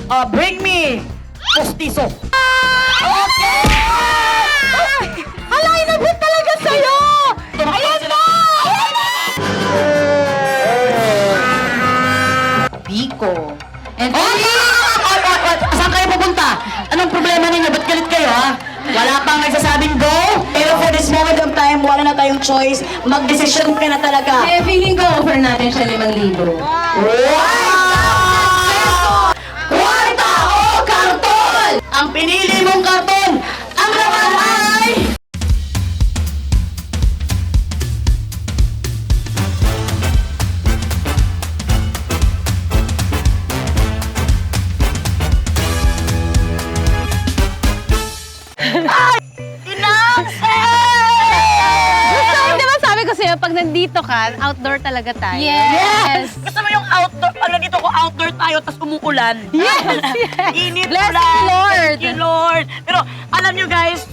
Bring me postizo. Okay! Hala, inabot talaga sa'yo! Ayan na! Biko. And Saan kayo pupunta? Anong problema ninyo? Ba't galit kayo, ha? Wala pang nagsasabing go? Pero for this moment of time, wala na tayong choice. Mag-decision ka na talaga. eh, feeling ko offer natin siya 5,000. Wow! Kwarta o karton? Ang pinili mong karton, ang laman ay... Di ba sabi ko sa'yo, pag nandito ka, outdoor talaga tayo. Yes! Gusto mo yung outdoor, pag nandito ko outdoor tayo, tapos umuulan. Yes! Yes! Init Bless ulan. you, Lord! Thank you, Lord. Pero alam nyo guys,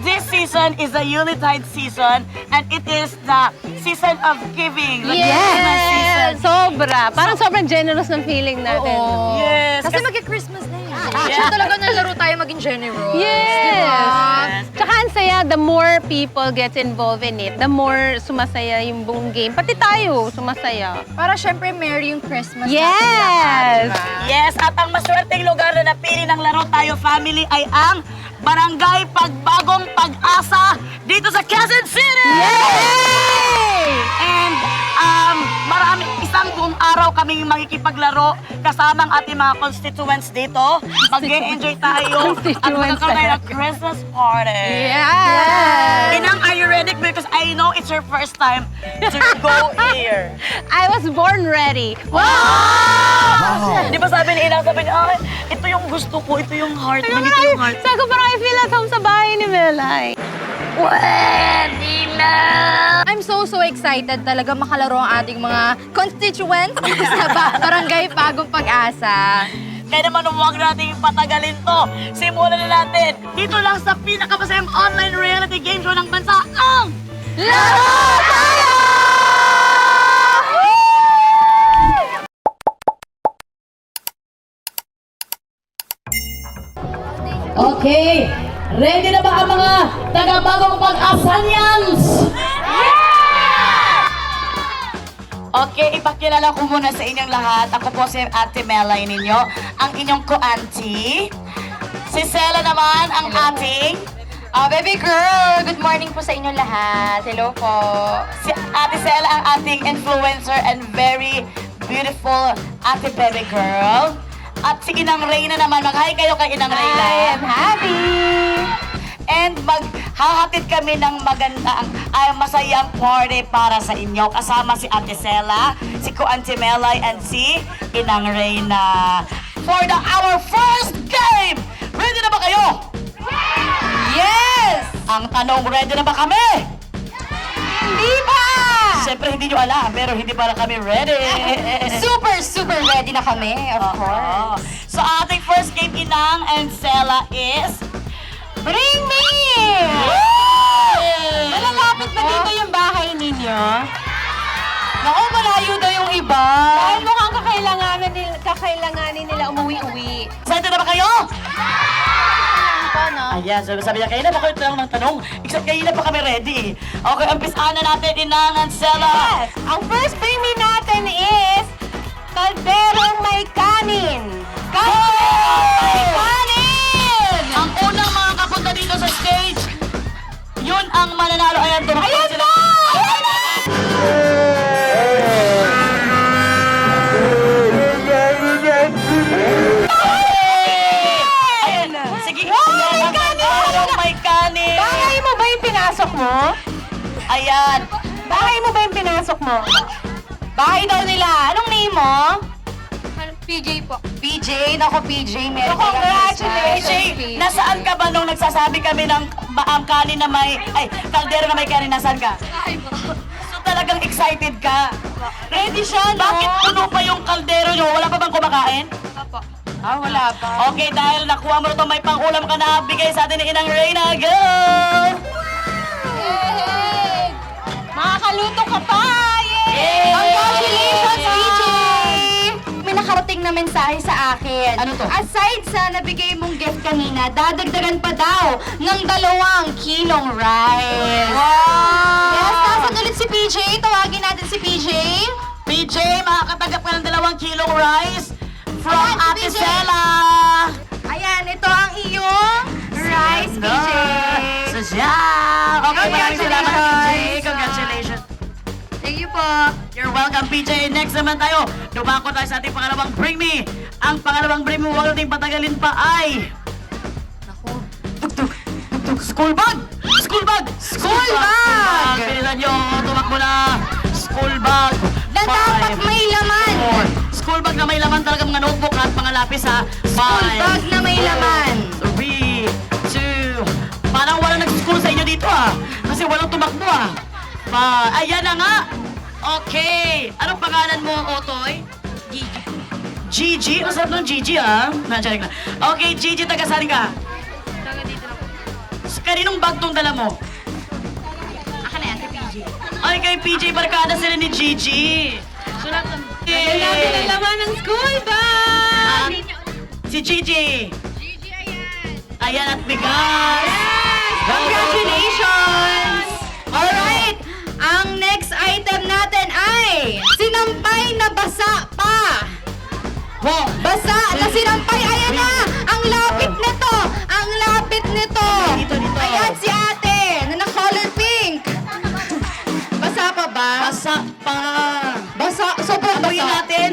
this season is a Yuletide season and it is the season of giving. Like Christmas season. Yes! Sobra. Parang sobrang generous ng feeling natin. Oo. Yes. Kasi mag-Christmas na yun. Actually, talaga nalaro tayo maging generous. Yes! Tsaka ang saya, the more people gets involved in it, the more sumasaya yung buong game. Pati tayo, sumasaya. Para syempre, merry yung Christmas Yes! natin lahat, diba? Yes, at ang maswerteng lugar na napili ng Laro Tayo Family ay ang Barangay Pagbagong Pag-asa dito sa Quezon City! Yay! And isang buong araw kaming makikipaglaro kasama ang ating mga constituents dito. Mag-e-enjoy tayo at magkakaroon tayo ng Christmas party. Yes! Inang, are you ready? Because I know it's your first time to go here. I was born ready. Wow! Di ba sabi ni Inang, sabi niya, ay, ito yung gusto ko, ito yung heart mo, ito yung heart. Sabi ko parang I feel at home sa bahay ni Melay. Pwede na! I'm so excited talaga makalaro ang ating mga constituents sa Barangay Bagong Pag-asa. Kaya naman huwag natin patagalin to. Simulan na natin dito lang sa pinakamasayang online reality game show ng bansa, ang Laro Tayo! Okay, ready na ba ang mga taga-bagong pag-asanyans? Okay, ipakilala ko muna sa inyong lahat. Ako po si Ate Melay ninyo, ang inyong ko-auntie. Si Sela naman, ang ating... Baby girl, good morning po sa inyo lahat. Hello po. Si Ate Sela ang ating influencer and very beautiful Ate Baby Girl. At si Inang Reyna naman, mag-hi kayo kay Inang Reyna. I am happy. And maghahatid kami ng magandang, masayang party para sa inyo. Kasama si Ate Sela, si Auntie Melay, and si Inang Reyna. For our first game! Ready na ba kayo? Yes! Ang tanong, ready na ba kami? Hindi pa! Siyempre hindi nyo alam, pero hindi para kami ready. Super ready na kami, of course. So ating first game, Inang and Sela, is... Bring me! Malalapit ba dito yung bahay ninyo? Naku, malayo daw yung iba. Dahil mukhang kakailanganin nila umuwi-uwi. Excited na ba kayo? Paano? Ayan, sabi niya, kayo na ba kayo lang ng tanong? Kayo na pa kami ready. Okay, umpisahan na natin, Inang and Sela. Yes! Ang first bring me natin is kalderong may kanin. Kalderong may kanin! Ang unang mga kapunta dito sa stage, yun ang mananalo. Ayan, tumakbo Ayan sila. na! Ayan na! Ayan na. Sige, may kanin! May kanin! Bahay mo ba yung pinasok mo? Ayan. Bahay mo ba yung pinasok mo? Bahay daw nila. Anong name mo? PJ po. PJ? Nako, PJ. Meron ka AJ, nasaan ka ba nung nagsasabi kami ng kanin na may, kaldero na may kanin, nasaan ka? So talagang excited ka. Ready siya, no? Bakit puno pa yung kaldero nyo? Wala pa bang kumakain? Wala pa. Okay, dahil nakuha mo na ito, may pang-ulam ka na. Bigay sa atin ni Inang Reyna. Go! Yay! Makakaluto ka pa! Yay! Yay! Congratulations, PJ! May nakarating na mensahe sa akin. Ano to? Aside sa nabigay mong gift kanina, dadagdagan pa daw ng 2 kilong rice. Wow! Yes, nasan ulit si PJ? Tawagin natin si PJ. PJ, makakatanggap ka ng 2 kilong rice from Ayan, si Ate PJ. Sela. Ayan, ito ang iyong rice, PJ. So, yeah. Okay, maraming salamat, PJ. Congratulations. Congratulations. Thank you po. You're welcome, PJ. Next naman tayo. Dumako tayo sa ating pangalawang Bring Me. Ang pangalawang Bring Me, huwag nating patagalin pa ay... Naku. Tuk-tuk, tuk-tuk, school bag! School bag! School bag! Bilisan nyo, tumakbo na. School bag. Na dapat may laman. 4. School bag na may laman talaga mga notebook at mga lapis ha. School bag na may laman. 3, 2, parang walang nag-school sa inyo dito ah. Kasi walang tumakbo ah. Ayan na nga. Okay. Anong pangalan mo, Otoy? Gigi. Gigi? Masarap ng Gigi ah. Nandiyan na. Okay, Gigi, taga saan ka? Taga dito na po. Kaninong bag tong dala mo? Aka na yan, si PJ. Ay, kay PJ, barkada sila ni Gigi. Sulat ang... Yay! natin ang laman ng school bag! Si Gigi. Gigi, ayan! Ayan at bigas. Congratulations! Alright! Ang next item natin ay sinampay na basa pa. Wow. Basa na sinampay. Ayan na! Ang lapit nito! Ang lapit nito! Dito, dito. Ayan si ate na na-color pink. Basa pa ba? Basa pa. Basa. Sobrang Amoyin basa. natin.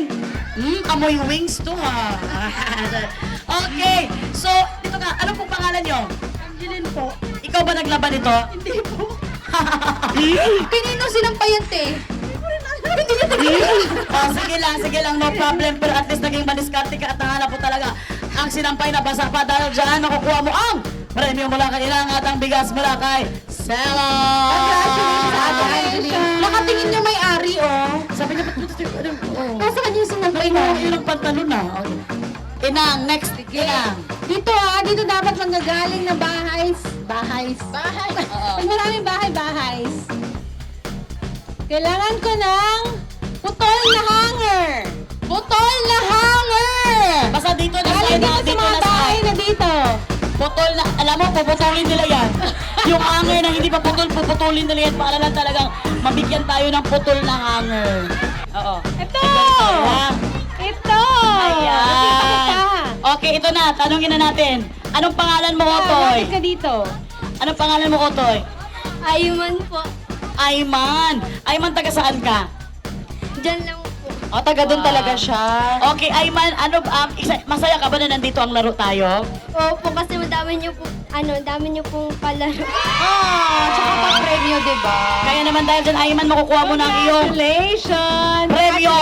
Amoy wings to ha. Okay. So, dito ka. Ano pong pangalan nyo? Angeline po. Ikaw ba naglaban nito? Hindi po. Kanino sinampayan, te? Oh, sige lang, no problem. Pero at least naging maniskarte ka at nahanap po talaga ang sinampay na basa pa. Dahil dyan, makukuha mo ang premyo mula kanila at ang bigas mula kay Sela. Congratulations, Ate Angeline. Nakatingin niya may-ari, oh. Sabi niya, ba't dito tayo? Oh. Nasa kanya yung sinampay Ay, na. yun ang pantalon na. Okay. Inang, next. Inang. Dito dito dapat manggagaling na bahays. Bahays. Oo. Pag maraming bahay-bahays. Kailangan ko ng putol na hanger. Putol na hanger! Basta dito na Galing dito sa mga bahay na dito. Putol na, alam mo, puputulin nila yan. Yung hanger na hindi pa putol, puputulin nila yan para lang talagang mabigyan tayo ng putol na hanger. Oo. Ito! Ha? Ito! Ayan. Nakita kita. Okay, ito na. Tanungin na natin. Anong pangalan mo, Otoy? Bakit ka dito? Anong pangalan mo, Otoy? Ayman po. Ayman. Ayman, taga saan ka? Diyan lang po. O, taga doon Wow. talaga siya. Okay, Ayman, masaya ka ba na nandito ang laro tayo? Opo, kasi madami niyo po, dami niyo pong palaro. Tsaka pa premyo, diba? Kaya naman dahil dyan, Ayman, makukuha mo ng iyong Congratulations! premyo.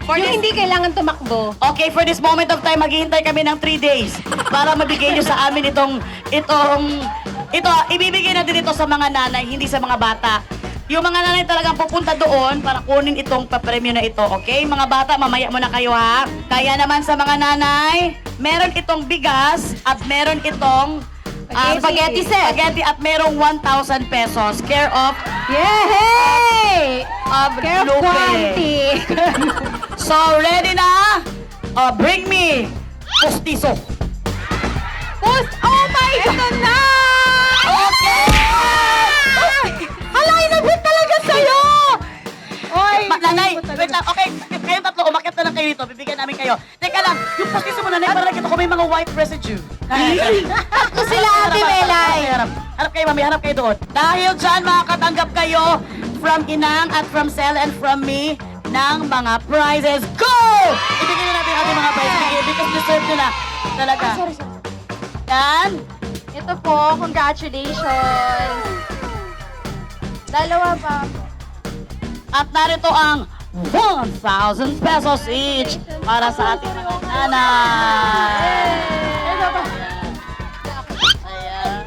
For yung hindi kailangan tumakbo. Okay, for this moment of time, maghihintay kami ng 3 days para mabigay nyo sa amin ito, ibibigay natin ito sa mga nanay, hindi sa mga bata. Yung mga nanay talagang pupunta doon para kunin itong papremyo na ito, okay? Mga bata, mamaya muna kayo ha. Kaya naman sa mga nanay, meron itong bigas at meron itong Spaghetti set. Spaghetti at merong 1,000 pesos. Care of Yay! Care of Lupe. quantity. So, ready na? Bring me postiso. Oh my God! Ito na! Okay! Hala, inabot talaga sa'yo! Oy, Nanay, wait lang. Okay, kayong tatlo, umakyat na lang kayo dito. Bibigyan namin kayo. Teka lang, yung postiso mo, nanay, para nakita ko may mga white residue. Ako sila, Ate Melay. Harap kayo, mami. Harap kayo doon. Dahil dyan, makakatanggap kayo from Inang at from Sel and from me ng mga prizes. Go! Ibigay na natin ating mga prizes because deserve nila talaga. Yan. Ito po, congratulations. Dalawa pa. At narito ang 1,000 pesos each para sa ating mga nanay. Ayan.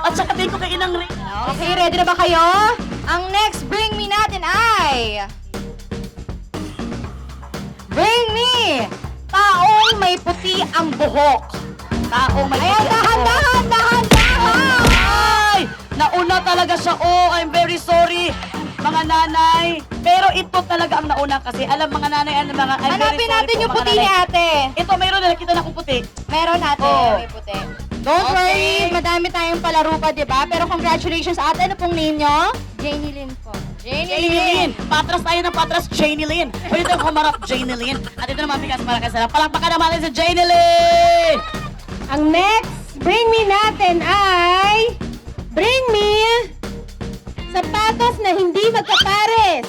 At saka din ko kay Inang Ray. Okay, ready na ba kayo? Ang next bring me natin ay... Bring me! Taong may puti ang buhok. Taong may Ayan, dahan! Ay! Nauna talaga siya. Oh, I'm very sorry. Mga mga nanay. Pero ito talaga ang nauna kasi. Alam mga nanay, ang mga... I'm very Hanapin sorry natin po, yung mga puti nanay. ni ate. Ito, mayroon na nakita na akong puti. Meron natin, Oh. may puti. Don't worry, madami tayong palaro pa, di ba? Pero congratulations ate, ano pong name nyo? Janie Lynn po. Janie Lynn. Patras tayo ng patras, Janie Lynn. Pwede tayo kumarap, Janie Lynn. At ito naman, bigas para kasarap. Palakpakan naman natin sa Janie Lynn! Ang next, bring me natin ay... Bring me sapatos na hindi magkapares.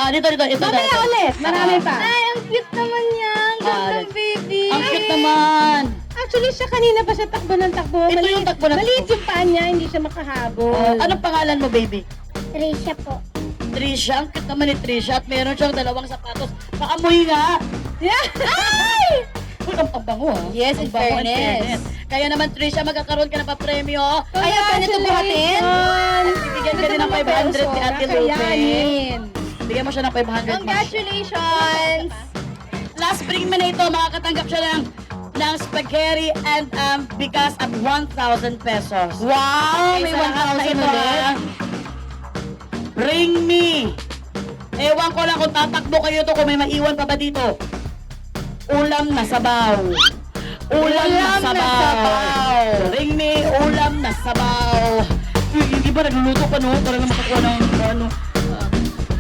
Dito. Mamaya ulit, marami pa. Ay, ang cute naman yan. Gandang baby. Ang cute naman. Actually, siya kanina pa siya takbo ng takbo. Ito yung takbo ng takbo. Maliit yung paa niya, hindi siya makahabol. Anong pangalan mo, baby? Tricia po. Trisha. Ang cute naman ni Trisha. At meron siyang dalawang sapatos. Paamoy nga. Ay! Uy, ang bango ha. Yes, in Ang bango, fairness. Kaya naman, Trisha, magkakaroon ka na pa premyo. Kaya pa nito buhatin? Bibigyan ka din ng 500 ni Ate Lupe. Kakayanin. Bigyan mo siya ng 500. Congratulations! Last bring me na ito, makakatanggap siya ng spaghetti and bigas at 1,000 pesos. Wow, Okay, may sa lahat na 1,000 ito, ulit. Bring me. Ewan ko lang kung tatakbo kayo to kung may maiwan pa ba dito. Ulam na sabaw. Ulam na sabaw. Bring me ulam na sabaw. Hindi ba nagluluto pa no? Para na makakuha ng ano.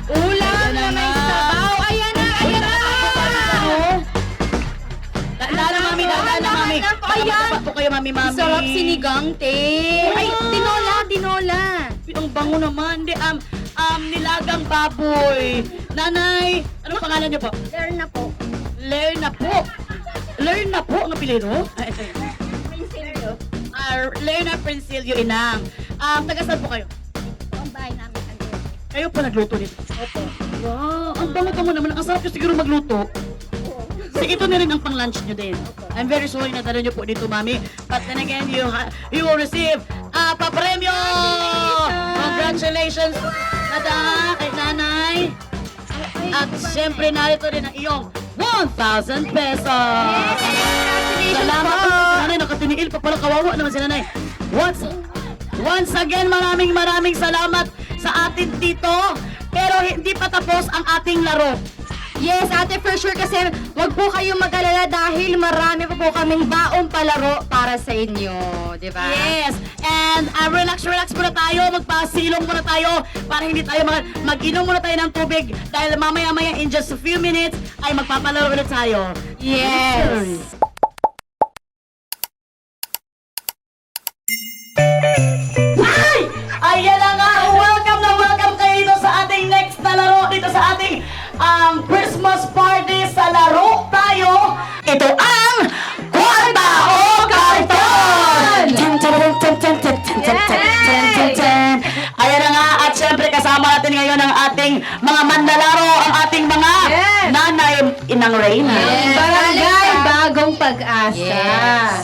Ulam na may sabaw. Ayan na, ayan na! Dala mami, dala mami. Ayan. Dapat po kayo mami. Sarap sinigang, te. Ay, tinola. Ang bango naman. Hindi, nilagang baboy. Nanay, anong pangalan niyo po? Lerna po. Lerna po. Lerna po ang apelido? Ay, ito yun. Prinsipyo. Lerna Princilio Inang. Taga saan po kayo? Ang bahay namin. Andun. Kayo po nagluto nito? Opo. Wow, ang bango-bango naman. Ang sarap nyo siguro magluto. Sige, ito na rin ang pang-lunch nyo din. I'm very sorry na dala nyo po dito, mami. But then again, you will receive pa-premyo! Congratulations, kay nanay. At siyempre, narito din ang iyong 1,000 pesos. Salamat po sa nanay. Nakatiniil pa pala. Kawawa naman si nanay. Once again, maraming salamat sa atin dito. Pero hindi pa tapos ang ating laro. Yes, ate, for sure kasi wag po kayong mag-alala dahil marami pa po kaming baong palaro para sa inyo, di ba? Yes! And relax muna tayo. Magpasilong muna tayo para hindi tayo mag-inom muna tayo ng tubig dahil mamaya-maya in just a few minutes ay magpapalaro ulit tayo. Yes! Ay! Ayan na nga! Welcome kayo dito sa ating next na laro dito sa ating Christmas party sa laro tayo. Ito ang Kwarta o Karton! Ayan na nga at syempre kasama natin ngayon ang ating mga manlalaro, ang ating mga Yes. nanay inang Reyna. Barangay Bagong Pag-asa. Yes.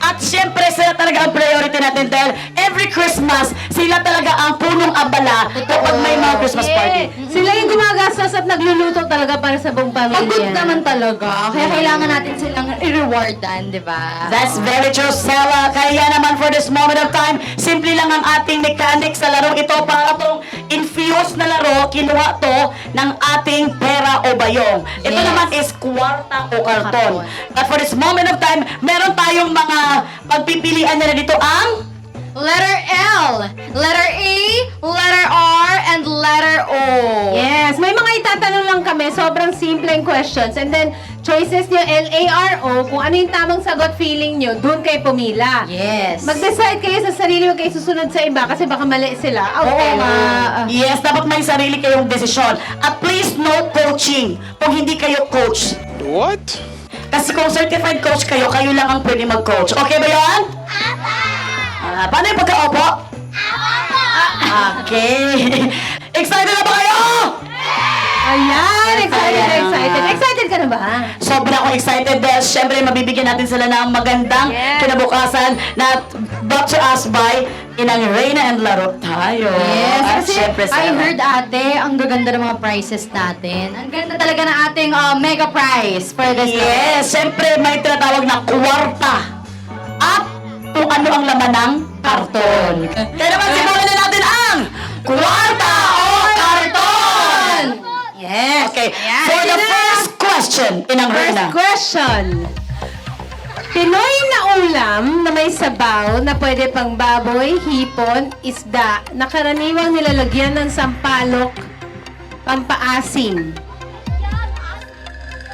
At syempre, sila talaga ang priority natin dahil every Christmas, sila talaga ang punong abala kapag may mga Christmas party. Sila yung gumagastos at nagluluto talaga para sa buong pamilya. Pagod naman talaga. Kaya kailangan natin silang i-rewardan, di ba? That's very true, Stella. Kaya naman for this moment of time, simple lang ang ating mechanics sa larong ito para tong infused na laro, kinuha to ng ating pera o bayong. Ito Yes. naman is kwarta o karton. Karton. At for this moment of time, meron tayong mga pagpipilian na dito ang Letter L, letter E, letter R, and letter O. Yes, may mga itatanong lang kami, sobrang simpleng questions. And then, choices nyo, L-A-R-O, kung ano yung tamang sagot feeling nyo, dun kayo pumila. Yes. Mag-decide kayo sa sarili, huwag kayo susunod sa iba kasi baka mali sila. Out Oo kayo. nga. Yes, dapat may sarili kayong desisyon. At please, no coaching. Kung hindi kayo coach. What? Kasi kung certified coach kayo, kayo lang ang pwede mag-coach. Okay ba yun? Paano yung pagka-opo? Okay. Excited na ba kayo? Ayan, excited. Ayan. Excited ka na ba? Sobra akong excited dahil syempre mabibigyan natin sila ng magandang Yes. kinabukasan na brought to us by Inang Reyna and Laro tayo. Yes, At kasi syempre, I Sarah. heard ate, ang gaganda ng mga prizes natin. Ang ganda talaga ng ating mega prize for this Yes, syempre may tinatawag na kwarta. At kung ano ang laman ng karton. Kaya naman simulan na natin ang kwarta o karton! Okay. Ayan. For the Ayan na. first question, Inang First Reyna. question. Pinoy na ulam na may sabaw na pwede pang baboy, hipon, isda na karaniwang nilalagyan ng sampalok, pampaasim.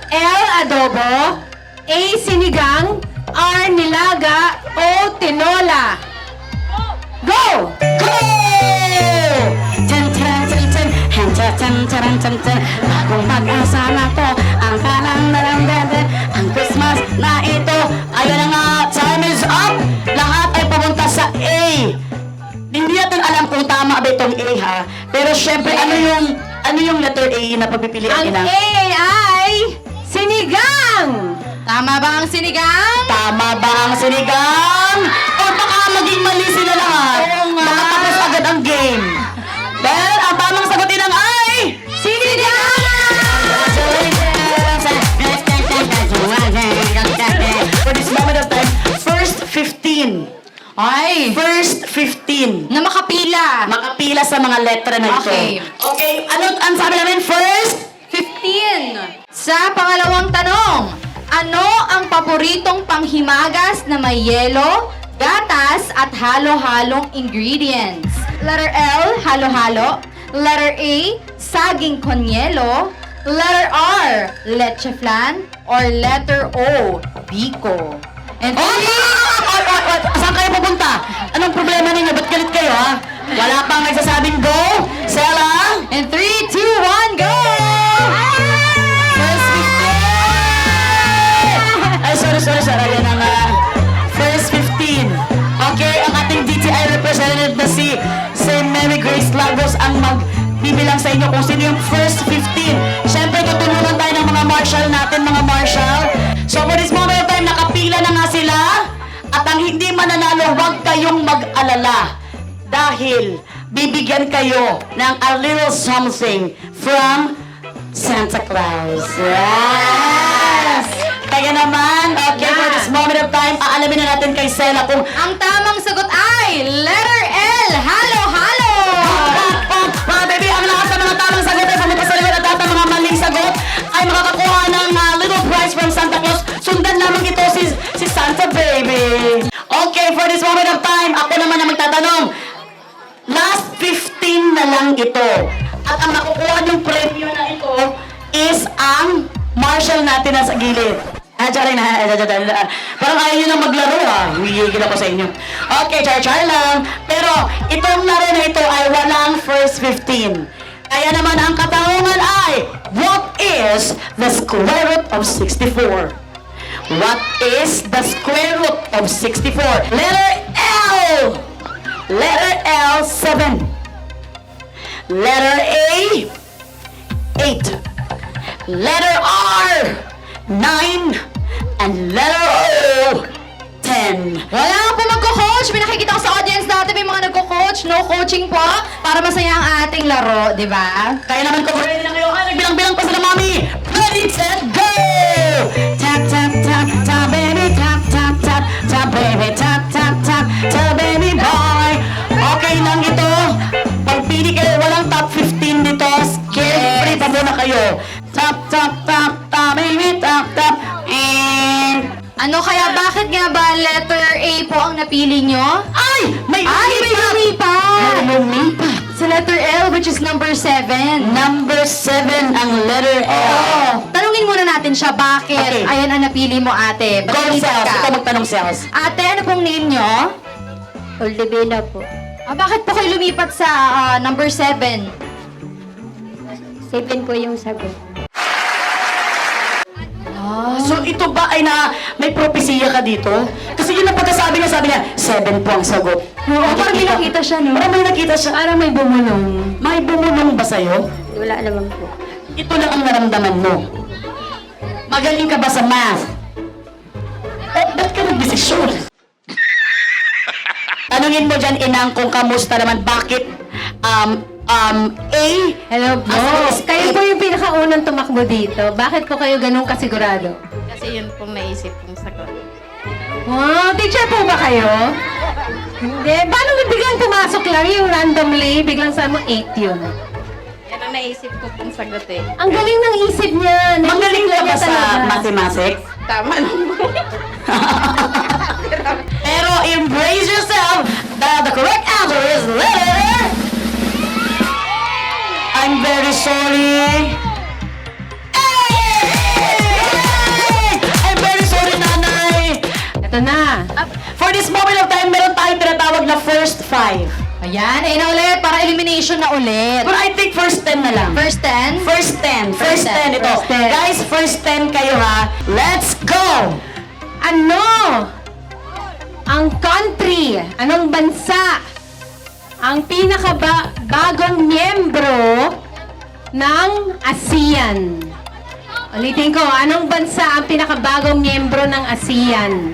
L. Adobo, A. Sinigang, R. Nilaga, O. Tinola. Go! Go! Tan, tan, tan, tan. Han, tan, tan, tan, tan, tan. Bagong pag-asa na to, ang kalang naramdaman, ang Christmas na ito. Ayun na nga, time is up. Lahat ay pumunta sa A. Hindi natin alam kung tama ba itong A, ha? Pero syempre, ano yung letter A na pagpipilian, Ang Inang? A ay sinigang! Tama ba ang sinigang? Tama ba ang sinigang? O baka maging mali sila lahat? Oo nga. Makatapos agad ang game. Well, ang tamang sagutin ang ay... Sinigang! For this moment of time, first 15. Ay! First 15. Na makapila. Makapila sa mga letra na ito. Okay. Okay, ang sabi namin first? 15. Sa pangalawang tanong, ano ang paboritong panghimagas na may yelo, gatas at halo-halong ingredients? Letter L, halo-halo. Letter A, saging con yelo. Letter R, leche flan. Or letter O, biko. And Saan kayo pupunta? Anong problema ninyo? Ba't galit kayo, ha? Wala pang nagsasabing go? Sela? in 3, 2, 1, go! First 15! Ay, sorry. Ayan na nga. First 15. Okay, ang ating DTI representative na si Mary Grace Lagos ang magbibilang sa inyo kung sino yung first 15. Siyempre, tutulungan tayo ng mga marshal natin, mga marshal. So, for this moment of time, nakapila na nga sila. At ang hindi mananalo, huwag kayong mag-alala. Dahil bibigyan kayo ng a little something from Santa Claus. Yes! Kaya naman, okay, for this moment of time, aalamin na natin kay Sela kung Ang tamang sagot ay letter L, halo-halo! Baby, ang lakas ng mga tamang sagot ay pumunta sa likod at lahat ng mga maling sagot ay makakakuha ng little prize from Santa Claus. Sundan lamang ito si Santa Baby. Okay, for this moment of time, ako naman ang magtatanong. Last 15 na lang ito. At ang makukuha ng premyo na ito is ang marshal natin na sa gilid. Diyan na. Parang ayaw nyo na maglaro, ha? Hihigil ako sa inyo. Okay, char lang. Pero itong laro na ito ay walang first 15. Kaya naman ang katanungan ay, what is the square root of 64? What is the square root of 64? Letter L! Letter L, 7. Letter A, 8. Letter R, 9. And letter O, 10. Wala nga po magko-coach. Pinakikita ko sa audience natin may mga nagko-coach. No coaching po. Para masaya ang ating laro, di ba? Kaya naman kung ready na kayo, nagbilang-bilang pa sila, mami. Ready, set, go! Tap, tap, tap, tap, baby, tap, tap, tap, tap, baby, tap, tap, tap, tap, baby boy. Okay lang ito. Pagpili kayo, walang top 15 dito. Carefree pa muna kayo. Tap, tap, tap, tap, baby, tap, tap, and... Ano kaya, bakit nga ba letter A po ang napili nyo? Ay! May lumipat! May lumipat! Sa letter L, which is number 7. Number 7 ang letter L. Tanungin muna natin siya, bakit? Okay. Ayan ang napili mo, ate. Go, Bakit Cells. ka? Ikaw magtanong, Cells. Ate, ano pong name nyo? Oldebela po. Bakit po kayo lumipat sa number 7? 7 po yung sagot. So ito ba ay na may propesiya ka dito? Kasi yun ang pagkasabi niya, sabi niya, 7 po ang sagot. Oo, parang may nakita siya, no? Parang may nakita siya. Parang may bumulong. May bumulong ba sa'yo? Wala naman po. Ito lang ang naramdaman mo. Magaling ka ba sa math? Ba't ka nagdesisyon? Tanungin mo dyan, Inang, kung kamusta naman, bakit A? Hello, boss. Kayo po yung pinakaunang tumakbo dito. Bakit po kayo ganun kasigurado? Kasi yun po naisip kong sagot. Wow, teacher po ba kayo? Hindi. Paano biglang pumasok lang yung randomly? Biglang sa mo 8 yun. Yan Ito naisip ko pong sagot eh. Ang galing ng isip niya. Magaling ka ba sa talaga. mathematics? Tama lang po. Pero embrace yourself. The correct answer is letter. I'm very sorry. I'm very sorry, nanay. Ito na. For this moment of time, meron tayong tinatawag na first 5. Ayan, ayun na ulit. Para elimination na ulit. But I think first 10 na lang. First 10. First 10. First 10 ito. First 10. Guys, first 10 kayo ha. Let's go! Ano ang country, anong bansa ang pinakabagong miyembro ng ASEAN? Ulitin ko, anong bansa ang pinakabagong miyembro ng ASEAN?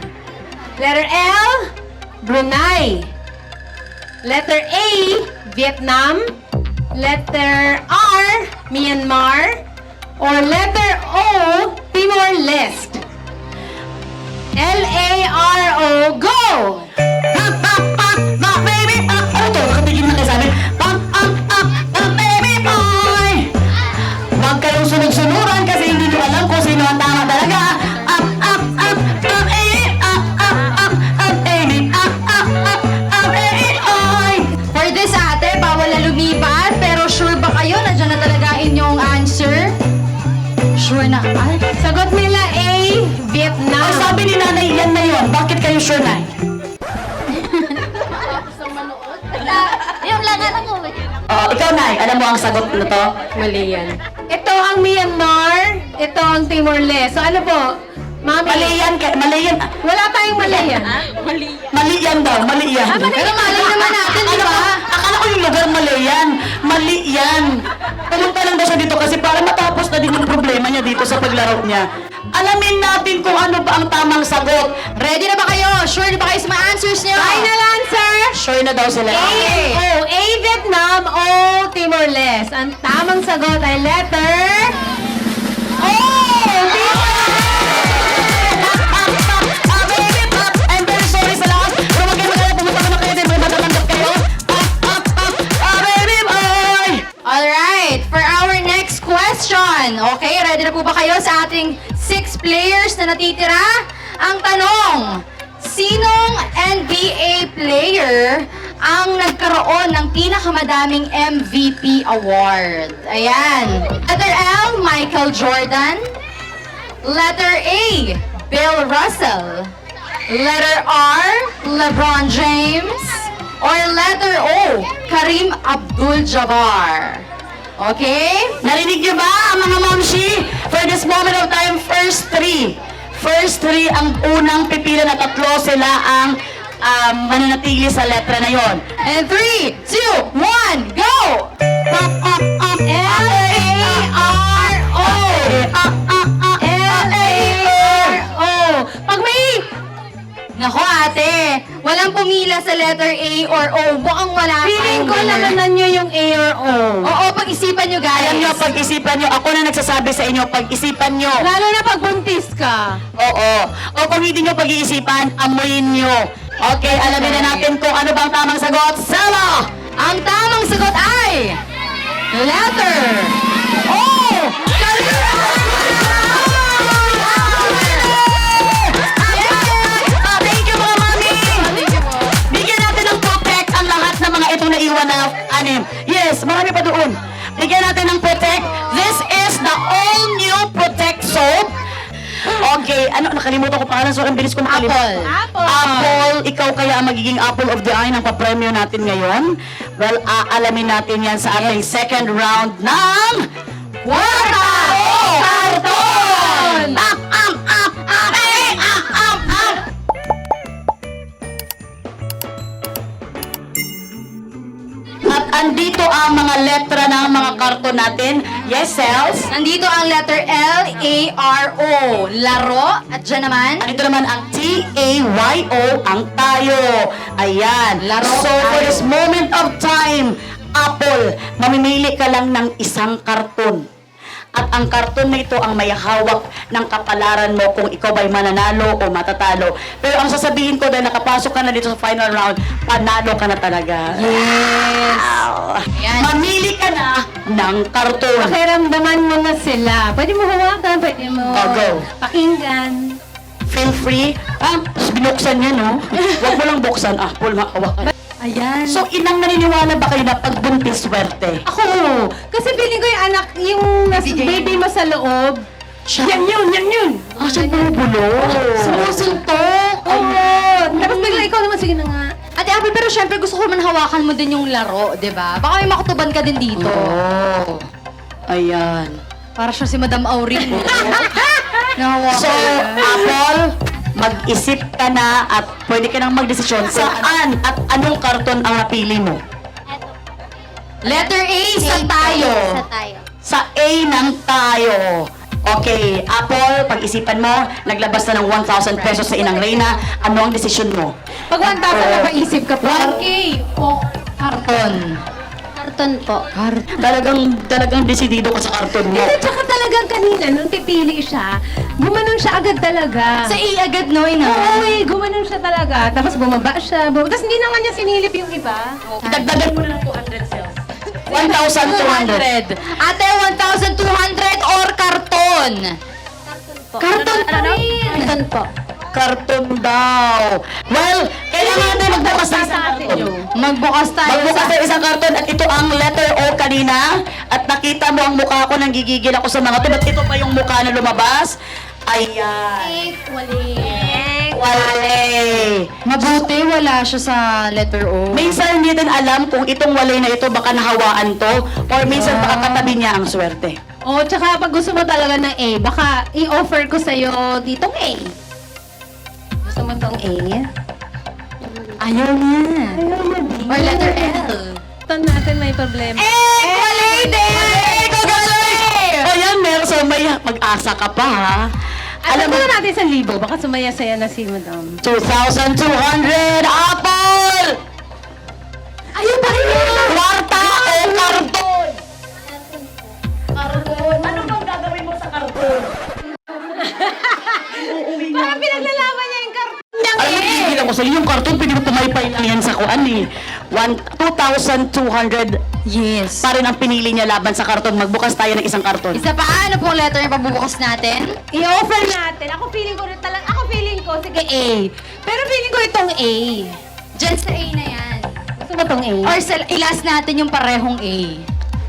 Letter L, Brunei. Letter A, Vietnam. Letter R, Myanmar. Or letter O, Timor-Leste. L-A-R-O, go! Pop, pop, pop, pop, baby, pop. Ano to? Nakatigil na kayo sa amin. Pop, pop, pop, pop, baby boy. Huwag kayong sunod-sunuran kasi hindi nyo alam kung sino ang tama talaga. Up, up, up, up, eh, up, up, up, up, baby, up, up, up, up, baby boy. For this ate, bawal na lumipat. Pero sure ba kayo? Nandiyan na talaga inyong answer? Sure na. Ay, Sagot nila A, Vietnam. Ang sabi ni nanay, yan na yun. Bakit kayo sure na? Yung lang ako. Oh, ikaw, Nay, alam mo ang sagot na to? Mali yan. Ito ang Myanmar, ito ang Timor-Leste. So ano po? Mami, Mali yan, mali yan. wala tayong mali yan. Mali yan daw, mali yan. pero malay naman natin, di Ano ba? ba? Akala ko yung lugar mali yan. Mali yan. Pumunta lang daw siya dito kasi para matapos na din yung problema niya dito sa paglaro niya. Alamin natin kung ano ba ang tamang sagot. Ready na ba kayo? Sure na ba kayo sa mga answers niyo? Final answer, Sure na daw sila. A, Vietnam, O, Timor-Leste. Ang tamang sagot ay letter O, Ah, baby, pop. I'm very sorry sa lahat. Pero wag kayo mag-alala, pumunta ka na kayo din. May matatanggap kayo. Pop, pop, pop. Ah, baby boy. Alright, for our next question. Okay, ready na po ba kayo sa ating 6 players na natitira? Ang tanong, sinong NBA player ang nagkaroon ng pinakamadaming MVP award? Ayan. Letter L, Michael Jordan. Letter A, Bill Russell. Letter R, LeBron James. Or letter O, Kareem Abdul-Jabbar. Okay? Narinig niyo ba, mga momshi? For this moment of time, first 3. First 3 ang unang pipila na tatlo. Sila ang mananatili sa letra na yon. And 3, 2, 1, go! L-A-R-O. L-A-R-O. Pag may Nako ate, walang pumila sa letter A or O. Mukhang wala feeling ko winner. nalaman nyo yung A or O. Oo, pag-isipan nyo guys. Alam niyo, pag-isipan niyo. Ako na nagsasabi sa inyo, pag-isipan niyo. Lalo na pag buntis ka. Oo. O kung hindi niyo pag-iisipan, amuin niyo. Okay, alamin na natin kung ano bang tamang sagot. Sala! Ang tamang sagot ay letter O. Thank you, mga mami! Bigyan natin ng protect ang lahat ng mga itong naiwan na anim. Yes, marami pa doon. Bigyan natin ng protect. This is the all-new Protect Soap. Okay, ano, nakalimutan ko pangalan, so ang bilis ko makalimutan. Apple, ikaw kaya ang magiging apple of the eye ng papremyo natin ngayon. Well, aalamin natin yan sa ating second round ng Kwarta o Karton! Up, up, up, up, eh, up, up, up! At andito ang mga letra ng mga karton natin. Yes, Cells? Nandito ang letter L, A, R, O. Laro. At dyan naman, Ito naman ang T-A-Y-O, ang tayo. Ayan. Laro, So, for tayo. this moment of time, Apple, mamimili ka lang ng isang karton. At ang karton na ito ang may hawak ng kapalaran mo kung ikaw ba'y mananalo o matatalo. Pero ang sasabihin ko dahil nakapasok ka na dito sa final round, panalo ka na talaga. Yes! Ayan. Mamili ka na ng karton. Pakiramdaman mo na sila. Pwede mo hawakan, pwede mo Oh, go. pakinggan. Feel free. Binuksan niya, no? Huwag mo lang buksan. Paul, makawakan. Ayan. So, inang naniniwala ba kayo na pagbuntis swerte? Ako, kasi feeling ko yung anak, yung baby mo sa loob, yan yun! Siya bumubulo. Sumusuntok. Oo! Tapos bigla ikaw naman, sige na nga. Ate Apple, pero syempre gusto ko man hawakan mo din yung laro, di ba? Baka may makutuban ka din dito. Oh. Ayan. Para siya si Madam Aurin. Nahawakan So, ka. Apple, mag-isip ka na at pwede ka nang magdesisyon saan at anong karton ang napili mo. Eto. Letter A sa tayo. Sa tayo. Sa A ng tayo. Okay, Apple, pag-isipan mo, naglabas na ng 1,000 pesos sa Inang Reyna. Ano ang desisyon mo? Pag 1,000 napaisip ka pa. 1K o karton. Karton po. Talagang desidido ka sa karton mo. At saka talagang kanina, nung pipili siya, gumanon siya agad talaga. Sa A agad, no, ina? Oo, gumanon siya talaga. Tapos bumaba siya. Tapos hindi na nga niya sinilip yung iba. Dagdagan mo na ng 200 sales. 1,200. 1,200. Ate, 1,200 or karton? Karton po. Karton pa rin. Karton po. Karton daw. Well, kailangan natin magbukas ng isang karton. Magbukas tayo Magbukas sa... ng isang karton at ito ang letter O kanina. At nakita mo ang mukha ko, nang gigigil ako sa mga to. Ba't ito pa yung mukha na lumabas? Ayan. Wale. Mabuti, wala siya sa letter O. Minsan hindi din alam kung itong wale na ito baka nahawaan to or minsan baka katabi niya ang swerte. O, tsaka pag gusto mo talaga ng A, baka i-offer ko sa'yo ditong A. Gusto mo tong A? Ayaw niya. Or letter L. Ito natin may problema. Wala din! Ayan, meron so may mag-asa ka pa ha. Alam mo na natin 1,000. Baka sumaya-saya na si Madam. 2,200 Apple! Ayaw pa rin! Kwarta o karton? Karton. Ano bang gagawin mo sa karton? Parang pinaglalaban niya yung karton. Alam mo, gigil ako sa'yo. Yung karton, pwede mo pumaypay lang yan sa kuan eh. 2,200 Yes. pa rin ang pinili niya laban sa karton. Magbukas tayo ng isang karton. Isa pa, ano pong letter yung pagbubukas natin? I-offer natin. Ako feeling ko rin talaga. Ako feeling ko, sige A. Pero feeling ko itong A. Diyan sa A na yan. Gusto mo itong A? Or sa ilas natin yung parehong A.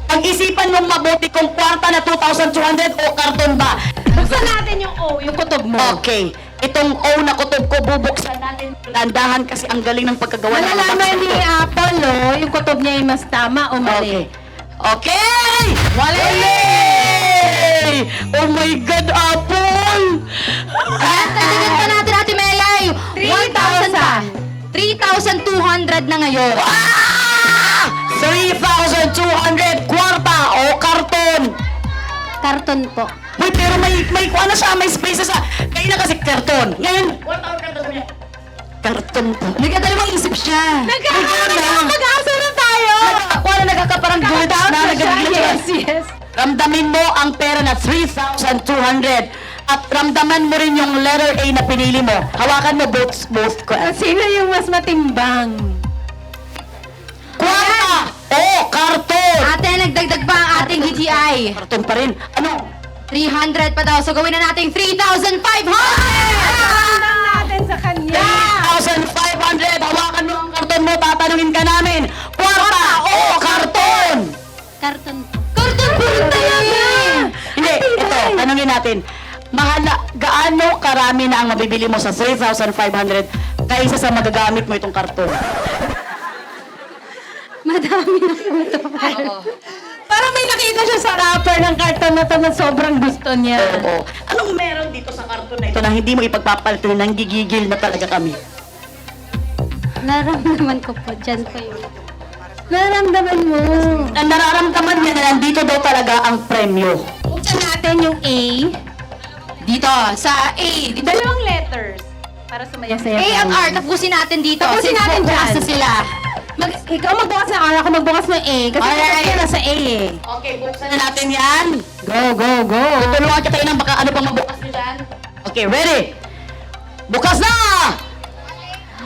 Pag-isipan mong mabuti kung kwarta na 2,200 o karton ba. Buksan natin yung O, yung kutob mo. Okay. Itong O na kutob ko, bubuksan natin. Landahan kasi ang galing ng pagkagawa ng Malalaman ni Apple, yung kutob niya ay mas tama o mali. Okay! Wale! Oh my God, Apple! At tagdagan pa natin, Ate Melay! 1,000 pa! 3,200 na ngayon. 3,200 kwarta o karton! Karton po. Uy, pero may kuha na siya, may space sa... Kaya na kasi karton. Ngayon, karton po. Nagkadalawang isip siya. Mag-asa na tayo! Kuha na nagkakaparang bullets na nagagigil. Yes. Ramdamin mo ang pera na 3,200 at ramdaman mo rin yung letter A na pinili mo. Hawakan mo both ko. Sino yung mas matimbang? Kwarta o karton! Ate, nagdagdag pa ang ating GTI. Karton pa rin. Ano? 300 pa daw. So gawin na natin 3,500! Tanong natin sa kanya. 3,500! Hawakan mo ang karton mo, tatanungin ka namin. Kwarta o karton! Karton po. Karton po rin talaga! Hindi, ito, tanungin natin. Gaano karami na ang mabibili mo sa 3,500 kaysa sa magagamit mo itong karton? Madami na po ito. Parang may nakita siya sa wrapper ng karton na to na sobrang gusto niya. Oo. Anong meron dito sa karton na ito na hindi mo ipagpapalit na nanggigigil na talaga kami? Nararamdaman ko po. Diyan po yun. Nararamdaman mo. Ang nararamdaman niya na nandito daw talaga ang premyo. Buksan natin yung A. Dito, sa A. Dito. Dalawang letters. Para sumaya-saya A at tayo. R, tapusin natin dito. Tapusin Since natin bubukas dyan. na sila. Ikaw magbukas ng R, ako magbukas ng A. Kasi Alright. okay. Nasa A eh. Okay, buksan na natin yan. Go, go, go. Tutulungan kita inang baka ano pang mabukas nyo dyan. Okay, ready? Bukas na!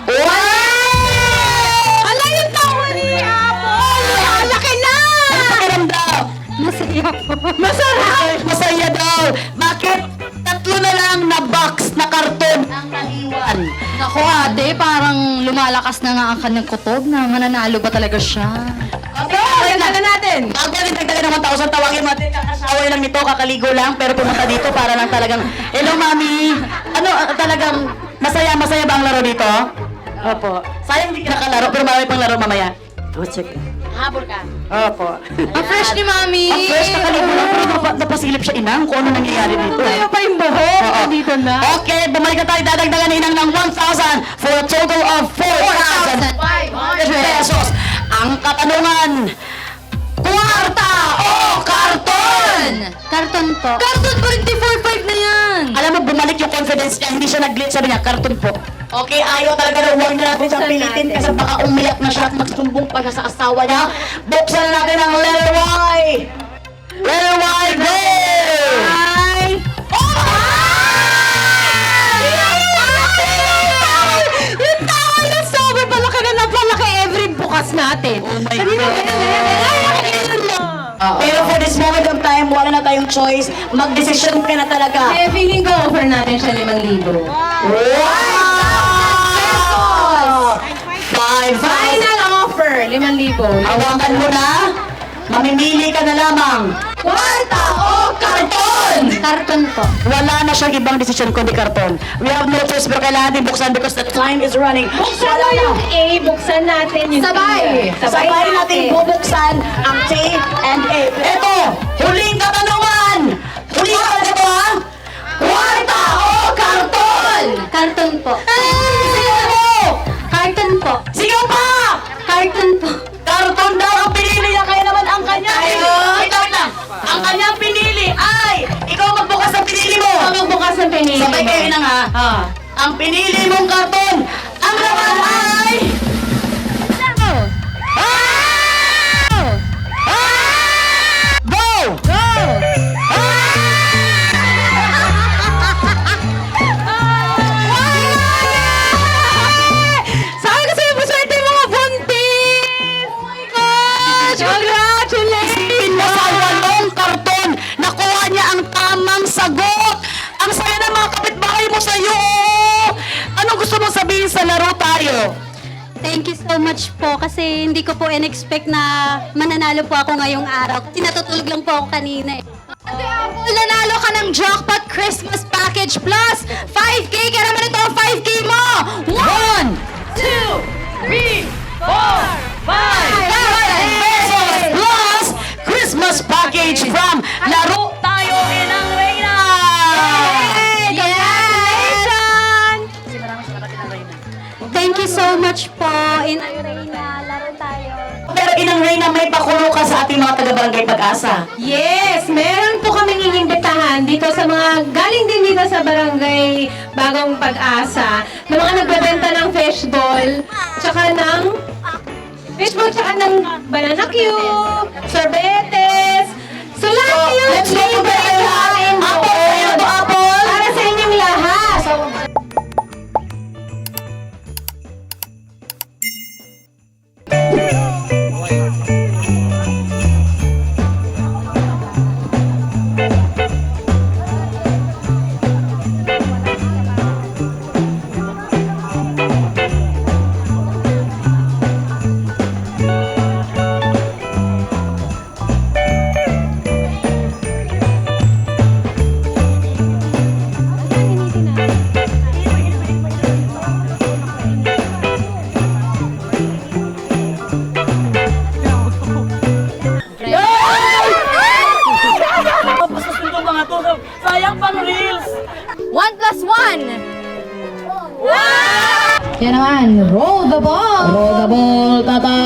Wow! Ala yung tawa ni Apple! Laki na! Ano pakiramdam? Masaya po. Masarap! Masaya daw. Bakit? Tatlo na lang na box na karton ang naiwan. Nako ate, parang lumalakas na nga ang kanyang kutob na mananalo ba talaga siya? Okay, Dagdagan natin. Bago rin dagdagan ng 1,000, tawagin mo natin, kakasaway lang nito, kakaligo lang, pero pumunta dito para lang talagang, hello mami, ano, talagang, masaya ba ang laro dito? Opo. Sayang hindi ka nakalaro, pero marami pang laro mamaya. Oh, check. Habol ka. Opo. Ang fresh ni Mami! Ang fresh, kakaligo lang, pero napasilip siya inang kung ano nangyayari dito. Tayo pa yung buhok. Oo. Dito na. Okay, bumalik na tayo, dadagdagan ni inang ng 1,000 for a total of 4,500 pesos. Ang katanungan, kwarta o karton? Karton po. Karton po rin, 4-5 na yan! Alam mo, bumalik yung confidence niya, hindi siya nag-glitch, sabi niya, karton po. Okay, ayaw talaga na huwag na natin siyang Buksan pilitin natin. kasi baka umiyak na siya at magsumbong pa siya sa asawa niya. Buksan na natin ang letter Y! Letter Y, go! Ay! Yung tawa na sobrang palaki na napalaki every bukas natin. Oh my Sabi mo, God. ay, nakikita mo. Pero for this moment of time, wala na tayong choice. Mag-decision ka na talaga. Eh, feeling ko offer natin siya 5,000. Wow! 5,000! Final offer, 5,000. Hawakan mo na. Mamimili ka na lamang. Kwarta o karton? Karton po. Wala na siyang ibang desisyon kundi karton. We have no choice pero kailangan din buksan because the time is running. Buksan mo yung A, buksan natin yung Sabay. C. Sabay natin bubuksan ang T and A. Ito, huling katanungan. Huling katanungan ito ha. Kwarta o karton? Karton po. Sigaw mo! Karton po. Sigaw pa! Karton po. Karton daw ang pinili niya, kaya naman ang kanya. Wait lang. Ang kanyang pinili ay, ikaw magbukas ng pinili mo. Magbukas ng pinili Sabay mo. kayo na nga. Ah. Ang pinili mong karton, ang laman ay... Go! Go! Sabi ko sa'yo, maswerte yung mga buntis! Oh my gosh! Congratulations! Isipin mo sa 8 karton, nakuha niya ang tamang sagot. Ang saya ng mga kapitbahay mo sa'yo. Anong gusto mong sabihin sa laro tayo? Thank you so much po kasi hindi ko po in-expect na mananalo po ako ngayong araw. Kasi natutulog lang po ako kanina eh. Ate Apple, nanalo ka ng Jackpot Christmas Package Plus 5K! Kaya naman ito ang 5K mo! 1, 2, 3, 4, 5,000 pesos plus Christmas package from Laro Tayo Inang Reyna! Congratulations! Thank you so much po. Reyna, laro tayo. Pero Inang Reyna, may pakulo ka sa ating mga taga-barangay Pag-asa. Yes! Meron po kaming inimbitahan dito sa mga galing din dito sa barangay Bagong Pag-asa na mga nagbebenta ng fishball tsaka ng banana cube, sorbetes. So lahat yun, let's go to libre the kain Apple, doon. ayaw to Apple. Para sa inyong lahat. Sayang pang reels! 1+1! Yan naman, roll the ball! Roll the ball, tata!